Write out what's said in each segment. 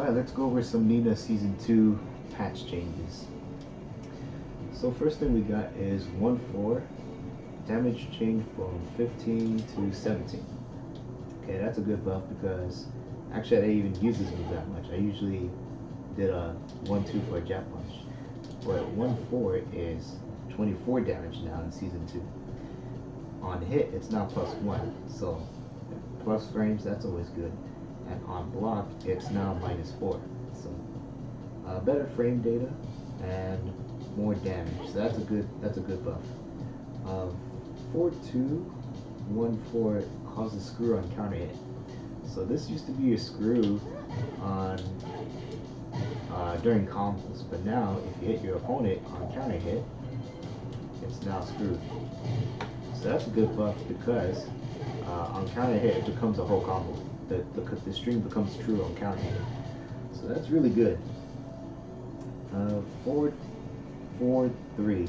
Alright, let's go over some Nina Season 2 patch changes. So first thing we got is 1-4, damage change from 15 to 17. Okay, that's a good buff because actually I didn't even use this move that much. I usually did a 1-2 for a jab punch. But 1-4 is 24 damage now in Season 2. On hit, it's now +1, so plus frames, that's always good. And on block, it's now -4. So better frame data and more damage. So that's a good buff. 4-2, 1-4 causes screw on counter hit. So this used to be a screw on during combos, but now if you hit your opponent on counter hit, it's now screwed. So that's a good buff because on counter hit it becomes a whole combo. The string becomes true on counter hit. So that's really good. 4-4-3.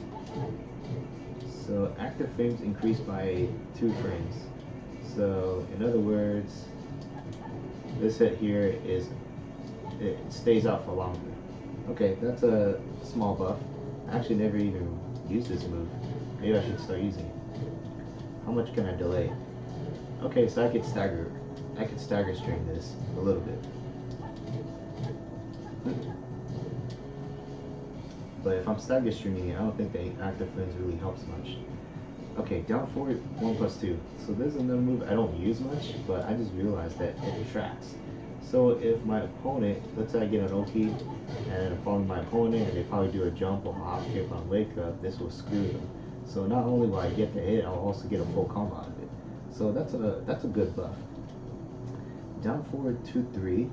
So active frames increase by 2 frames. So in other words, this hit here it stays out for longer. Okay, that's a small buff. I actually never even used this move. Maybe I should start using it. How much can I delay? Okay, so I could stagger string this a little bit. But if I'm stagger stringing it, I don't think the active frames really helps much. Okay, down forward 1+2. So this is another move I don't use much, but I just realized that it attracts. So if my opponent, let's say I get an Oki, and I'm following my opponent, and they probably do a jump or hop kick on wake up, this will screw them. So not only will I get the hit, I'll also get a full combo out of it. So that's a good buff. Down forward 2-3.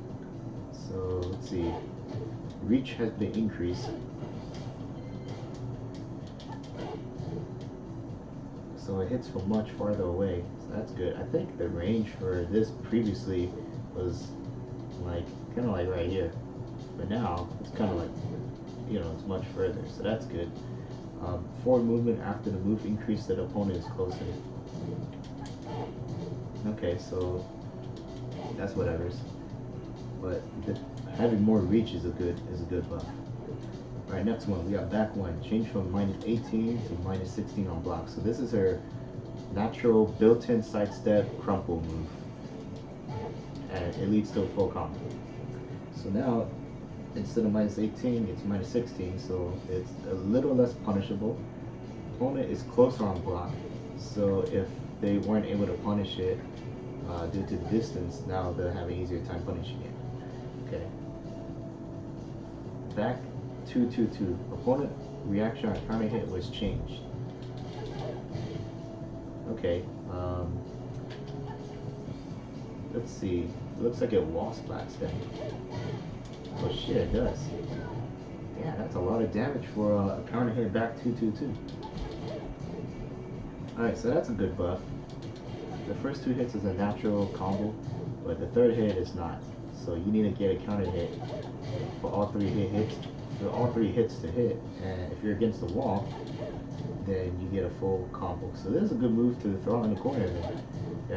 So let's see. Reach has been increased. So it hits from much farther away. So that's good. I think the range for this previously was like kind of like right here, but now it's kind of like, you know, it's much further. So that's good. Forward movement after the move increase that the opponent is closer. Okay, so that's whatever's. But having more reach is a good buff. Alright, next one, we got back one. Change from -18 to -16 on block. So this is her natural built-in sidestep crumple move. And it leads to a full combo. So now, instead of -18, it's -16, so it's a little less punishable. Opponent is closer on block, so if they weren't able to punish it due to the distance, now they'll have an easier time punishing it. Okay. Back 2-2-2. Opponent reaction on counter hit was changed. Okay. Let's see. It looks like it wall splats then. Oh shit, it does. Yeah, that's a lot of damage for a counter hit back 2-2-2. Alright, so that's a good buff. The first 2 hits is a natural combo, but the third hit is not. So you need to get a counter hit for all 3 hits. For all 3 hits to hit, and if you're against the wall, then you get a full combo. So this is a good move to throw in the corner then.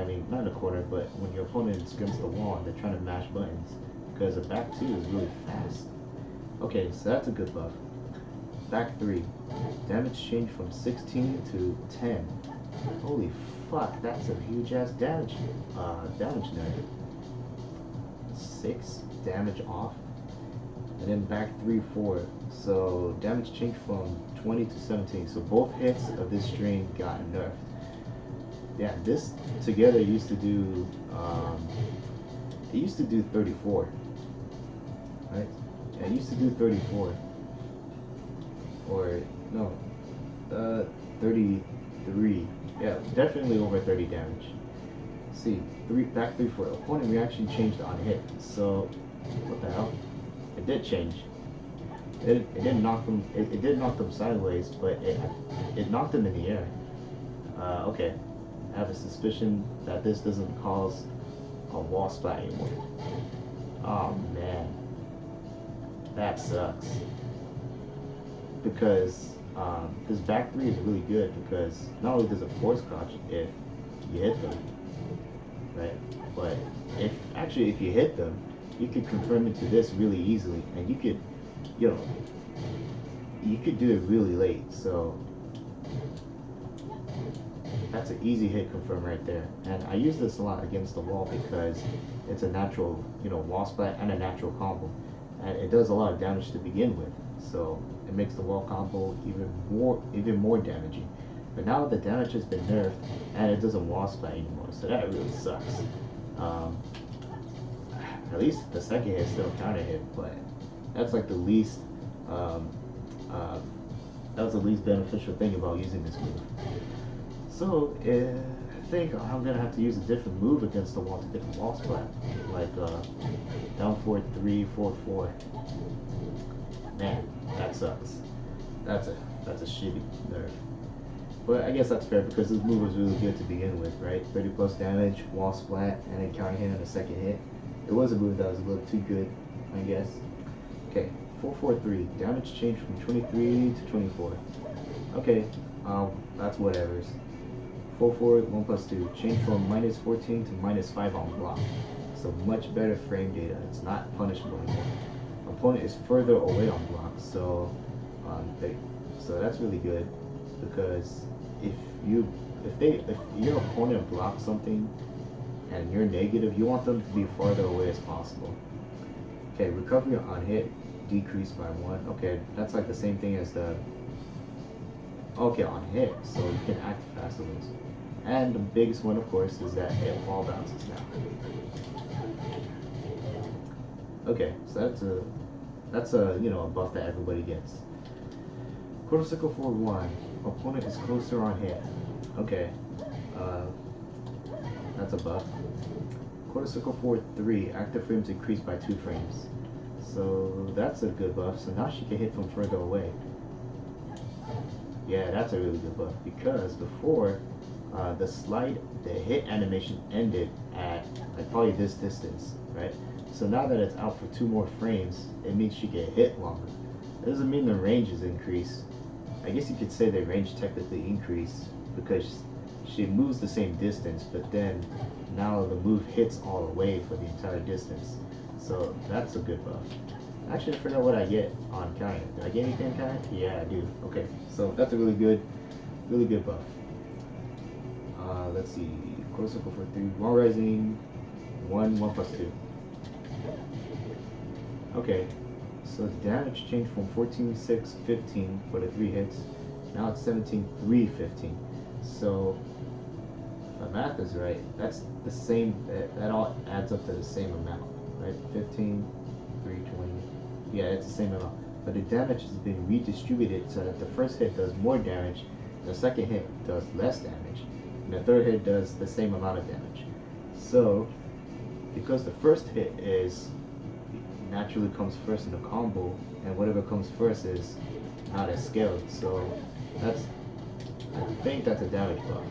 I mean, not in the corner, but when your opponent is against the wall and they're trying to mash buttons, because a back 2 is really fast. Okay, so that's a good buff. Back 3, damage change from 16 to 10. Holy fuck, that's a huge ass damage nerf. 6 damage off. And then back 3-4. So damage changed from 20 to 17. So both hits of this string got nerfed. Yeah, this together used to do it used to do 34. Right? Yeah, it used to do 34. Or no, 33. Yeah, definitely over 30 damage. Let's see, back 3-4. Opponent reaction changed on hit. So what the hell? It did change. It didn't knock them. It did knock them sideways, but it knocked them in the air. Okay, I have a suspicion that this doesn't cause a wall splat anymore. Oh man, that sucks. Because this back 3 is really good because not only does it force crouch if you hit them, right? But if you hit them, you could confirm into this really easily, and you could, you know, you could do it really late. So that's an easy hit confirm right there. And I use this a lot against the wall because it's a natural, wall splat and a natural combo, and it does a lot of damage to begin with. So it makes the wall combo even more damaging. But now the damage has been nerfed, and it doesn't wall splat anymore. So that really sucks. Um, at least the second hit still counter hit, but that's like the least. Um, uh, that was the least beneficial thing about using this move. So I think I'm gonna have to use a different move against the wall to get the wall splat, like down 4-3, 4-4. Man, that sucks. That's a shitty nerf. But I guess that's fair because this move was really good to begin with, right? 30 plus damage, wall splat, and then counter hit on the second hit. It was a move that was a little too good, I guess. Okay, 4-4-3. Damage changed from 23 to 24. Okay, that's whatever's. 4-4, 1 plus 2. Change from minus 14 to minus 5 on block. So much better frame data. It's not punishable anymore. Opponent is further away on block, so so that's really good because if your opponent blocks something and you're negative, you want them to be farther away as possible. Okay, recovery on hit decreased by 1. Okay, that's like the same thing as the on hit, so you can act fast on this. And the biggest one, of course, is that it wall bounces now. Okay, so that's a a buff that everybody gets. Quarter circle 4-1. Opponent is closer on hit. Okay, that's a buff. Quarter circle 4-3. Active frames increased by 2 frames. So that's a good buff. So now she can hit from further away. Yeah, that's a really good buff because before the hit animation ended at like probably this distance, right? So now that it's out for 2 more frames, it means she can hit longer. It doesn't mean the range is increased. I guess you could say the range technically increased because she moves the same distance, but then now the move hits all the way for the entire distance. So that's a good buff. Actually, I forgot what I get on counter. Did I get anything on counter? Yeah, I do. Okay, so that's a really good buff. Let's see. Quarter circle for 3. Wall rising. 1 plus 2. Okay, so the damage changed from 14-6-15 for the 3 hits. Now it's 17-3-15. So if my math is right, that's the same. That all adds up to the same amount, right? 15, 3, 20. Yeah, it's the same amount. But the damage has been redistributed so that the first hit does more damage, the second hit does less damage, and the third hit does the same amount of damage. So because the first hit is naturally comes first in the combo, and whatever comes first is not as scaled. So I think that's a damage buff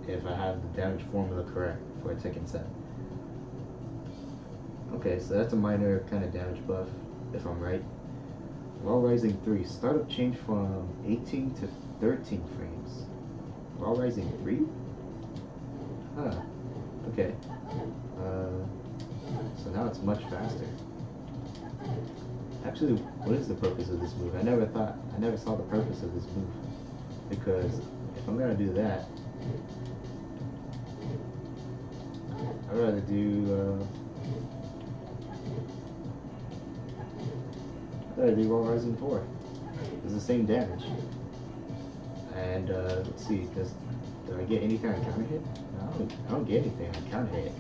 if I have the damage formula correct for a Tekken 7. Okay, so that's a minor kind of damage buff if I'm right. Wall rising 3. Startup change from 18 to 13 frames. Wall rising 3? Huh. Okay. So now it's much faster. Actually, what is the purpose of this move? I never saw the purpose of this move. Because if I'm gonna do that, I'd rather do Wall Rising 4. It's the same damage. And let's see, do I get anything on counter hit? No, I don't get anything on counter hit.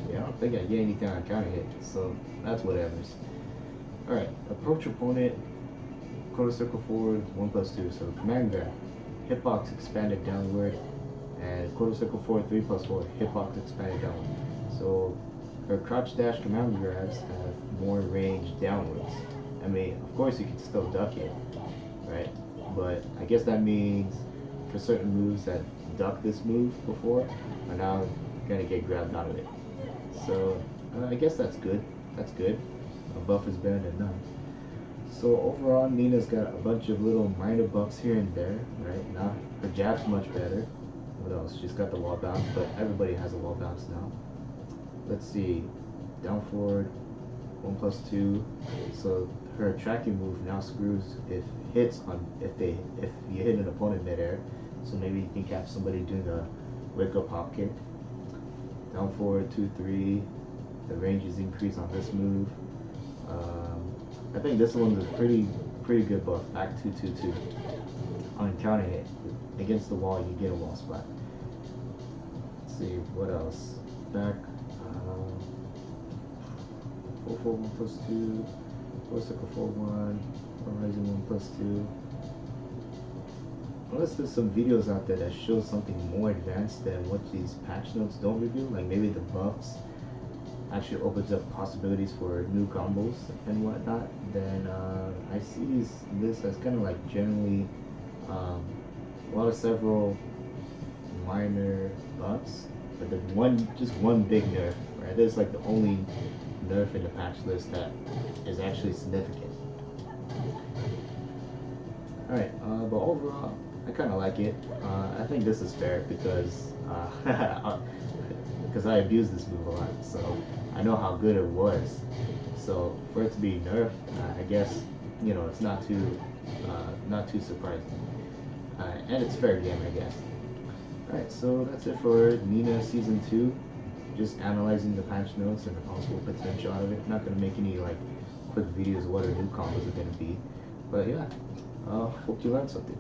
Yeah, I don't think I get anything on counter hit, so that's whatever's. Alright, approach opponent, quarter circle forward, 1 plus 2. So command grab, hitbox expanded downward, and quarter circle forward, 3 plus 4, hitbox expanded downward. So her crouch dash command grabs have more range downwards. I mean, of course you can still duck it, right? But I guess that means for certain moves that duck this move before are now gonna get grabbed out of it. So I guess that's good. That's good. A buff is better than none. So overall, Nina's got a bunch of little minor buffs here and there, right? Now her jab's much better. What else? She's got the wall bounce, but everybody has a wall bounce now. Let's see. Down forward, 1+2. So her tracking move now screws if you hit an opponent midair. So maybe you can catch somebody doing a wake up hop kick. Down forward 2-3. The range is increased on this move. I think this one's a pretty good buff. Back 2-2-2. On counter hit against the wall, you get a wall splat. Let's see what else. Back 4-4 1+2. 4-6 4-1. Horizon 1+2. Unless there's some videos out there that show something more advanced than what these patch notes don't reveal, like maybe the buffs actually opens up possibilities for new combos and whatnot, then I see this as kind of like generally several minor buffs, but then just one big nerf, right? This is like the only nerf in the patch list that is actually significant. Alright, but overall, I kind of like it. I think this is fair because because I abused this move a lot, so I know how good it was. So for it to be nerfed, I guess it's not too surprising, and it's fair game, I guess. Alright, so that's it for Nina Season 2. Just analyzing the patch notes and the possible potential out of it. Not gonna make any like quick videos of what our new combos are gonna be, but yeah, hope you learned something.